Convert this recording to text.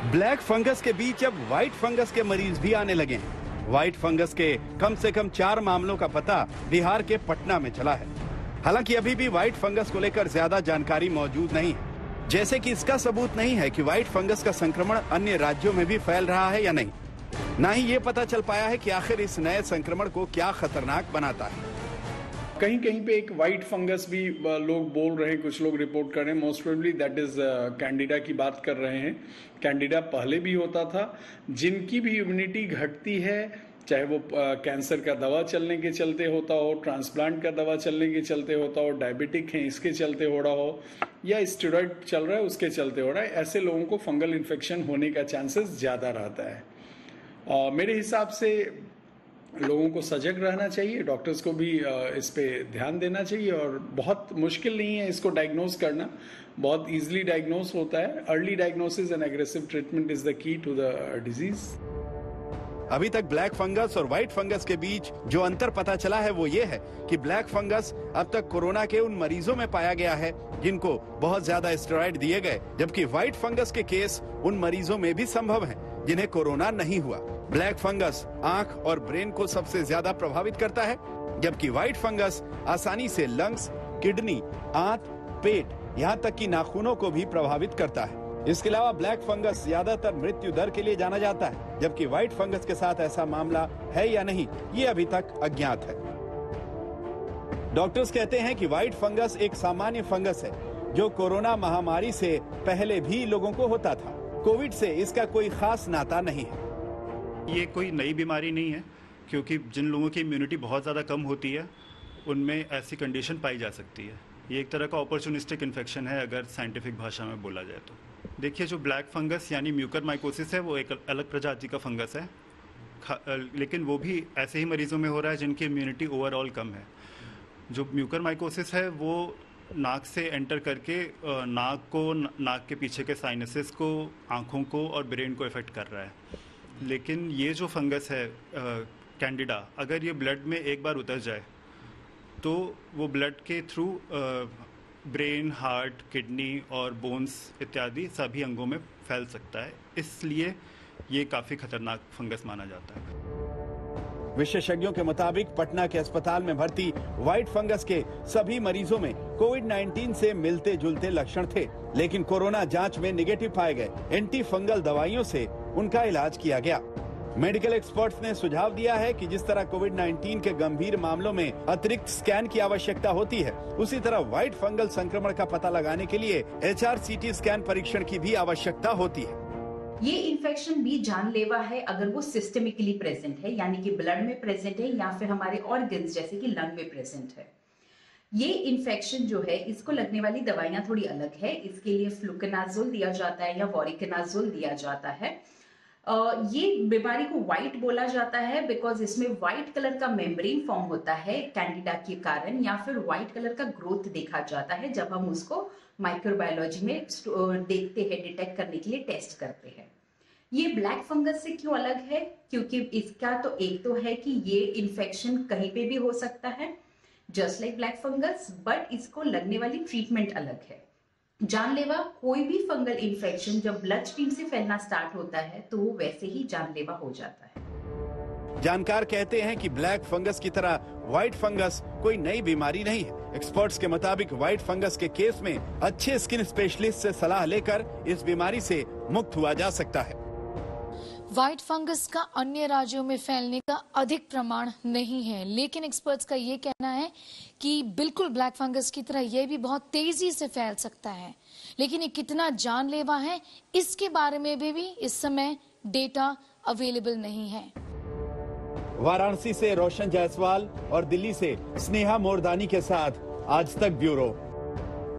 Black fungus के बीच अब white fungus के मरीज भी आने लगे हैं। व्हाइट फंगस के कम से कम 4 मामलों का पता बिहार के पटना में चला है। हालांकि अभी भी व्हाइट फंगस को लेकर ज्यादा जानकारी मौजूद नहीं है, जैसे कि इसका सबूत नहीं है कि व्हाइट फंगस का संक्रमण अन्य राज्यों में भी फैल रहा है या नहीं। ना ही ये पता चल पाया है कि आखिर इस नए संक्रमण को क्या खतरनाक बनाता है। कहीं कहीं पे एक वाइट फंगस भी लोग बोल रहे हैं, कुछ लोग रिपोर्ट कर रहे हैं। Most probably that is Candida की बात कर रहे हैं। कैंडिडा पहले भी होता था। जिनकी भी इम्यूनिटी घटती है, चाहे वो कैंसर का दवा चलने के चलते होता हो, ट्रांसप्लांट का दवा चलने के चलते होता हो, डायबिटिक है इसके चलते हो रहा हो, या स्टेरॉइड चल रहा है उसके चलते हो रहा है, ऐसे लोगों को फंगल इन्फेक्शन होने का चांसेस ज़्यादा रहता है। मेरे हिसाब से लोगों को सजग रहना चाहिए, डॉक्टर्स को भी इस पे ध्यान देना चाहिए। और बहुत मुश्किल नहीं है इसको डायग्नोज करना, बहुत इजीली डायग्नोज होता है। Early diagnosis and aggressive treatment is the key to the disease. अभी तक ब्लैक फंगस और व्हाइट फंगस के बीच जो अंतर पता चला है वो ये है कि ब्लैक फंगस अब तक कोरोना के उन मरीजों में पाया गया है जिनको बहुत ज्यादा स्टेरॉइड दिए गए, जबकि व्हाइट फंगस के केस उन मरीजों में भी संभव हैं जिन्हें कोरोना नहीं हुआ। ब्लैक फंगस आंख और ब्रेन को सबसे ज्यादा प्रभावित करता है, जबकि व्हाइट फंगस आसानी से लंग्स, किडनी, आंत, पेट, यहाँ तक कि नाखूनों को भी प्रभावित करता है। इसके अलावा ब्लैक फंगस ज्यादातर मृत्यु दर के लिए जाना जाता है, जबकि व्हाइट फंगस के साथ ऐसा मामला है या नहीं ये अभी तक अज्ञात है। डॉक्टर्स कहते हैं कि व्हाइट फंगस एक सामान्य फंगस है जो कोरोना महामारी से पहले भी लोगों को होता था। कोविड से इसका कोई खास नाता नहीं है। ये कोई नई बीमारी नहीं है, क्योंकि जिन लोगों की इम्यूनिटी बहुत ज़्यादा कम होती है उनमें ऐसी कंडीशन पाई जा सकती है। ये एक तरह का अपॉर्चुनिस्टिक इन्फेक्शन है अगर साइंटिफिक भाषा में बोला जाए तो। देखिए, जो ब्लैक फंगस यानी म्यूकरमाइकोसिस है वो एक अलग प्रजाति का फंगस है, लेकिन वो भी ऐसे ही मरीजों में हो रहा है जिनकी इम्यूनिटी ओवरऑल कम है। जो म्यूकरमाइकोसिस है वो नाक से एंटर करके नाक के पीछे के साइनसेस को, आँखों को और ब्रेन को इफेक्ट कर रहा है। लेकिन ये जो फंगस है कैंडिडा, अगर ये ब्लड में एक बार उतर जाए तो वो ब्लड के थ्रू ब्रेन, हार्ट, किडनी और बोन्स इत्यादि सभी अंगों में फैल सकता है। इसलिए ये काफ़ी खतरनाक फंगस माना जाता है। विशेषज्ञों के मुताबिक पटना के अस्पताल में भर्ती व्हाइट फंगस के सभी मरीजों में कोविड-19 से मिलते जुलते लक्षण थे, लेकिन कोरोना जांच में निगेटिव पाए गए। एंटी फंगल दवाइयों से उनका इलाज किया गया। मेडिकल एक्सपर्ट्स ने सुझाव दिया है कि जिस तरह कोविड-19 के गंभीर मामलों में अतिरिक्त स्कैन की आवश्यकता होती है, उसी तरह व्हाइट फंगल संक्रमण का पता लगाने के लिए HRCT स्कैन परीक्षण की भी आवश्यकता होती है। ये इन्फेक्शन भी जानलेवा है अगर वो सिस्टमिकली प्रेजेंट है, यानी कि ब्लड में प्रेजेंट है या फिर हमारे ऑर्गन्स जैसे कि लंग में प्रेजेंट है। ये इन्फेक्शन जो है, इसको लगने वाली दवाइयां थोड़ी अलग है। इसके लिए फ्लुकोनाजोल दिया जाता है या वोरिकोनाजोल दिया जाता है। ये बीमारी को व्हाइट बोला जाता है बिकॉज इसमें व्हाइट कलर का मेम्ब्रेन फॉर्म होता है कैंडिडा के कारण, या फिर व्हाइट कलर का ग्रोथ देखा जाता है जब हम उसको माइक्रोबायोलॉजी में देखते हैं, डिटेक्ट करने के लिए टेस्ट करते हैं। ये ब्लैक फंगस से क्यों अलग है? क्योंकि इसका तो एक तो है कि ये इन्फेक्शन कहीं पे भी हो सकता है just like black fungus, but इसको लगने वाली ट्रीटमेंट अलग है। जानलेवा कोई भी फंगल इन्फेक्शन जब ब्लड स्ट्रीम से फैलना स्टार्ट होता है तो वो वैसे ही जानलेवा हो जाता है। जानकार कहते हैं कि ब्लैक फंगस की तरह व्हाइट फंगस कोई नई बीमारी नहीं है। एक्सपर्ट्स के मुताबिक व्हाइट फंगस के केस में अच्छे स्किन स्पेशलिस्ट से सलाह लेकर इस बीमारी से मुक्त हुआ जा सकता है। व्हाइट फंगस का अन्य राज्यों में फैलने का अधिक प्रमाण नहीं है, लेकिन एक्सपर्ट्स का ये कहना है कि बिल्कुल ब्लैक फंगस की तरह यह भी बहुत तेजी से फैल सकता है। लेकिन ये कितना जानलेवा है इसके बारे में भी इस समय डेटा अवेलेबल नहीं है। वाराणसी से रोशन जायसवाल और दिल्ली से स्नेहा मोरदानी के साथ आज तक ब्यूरो।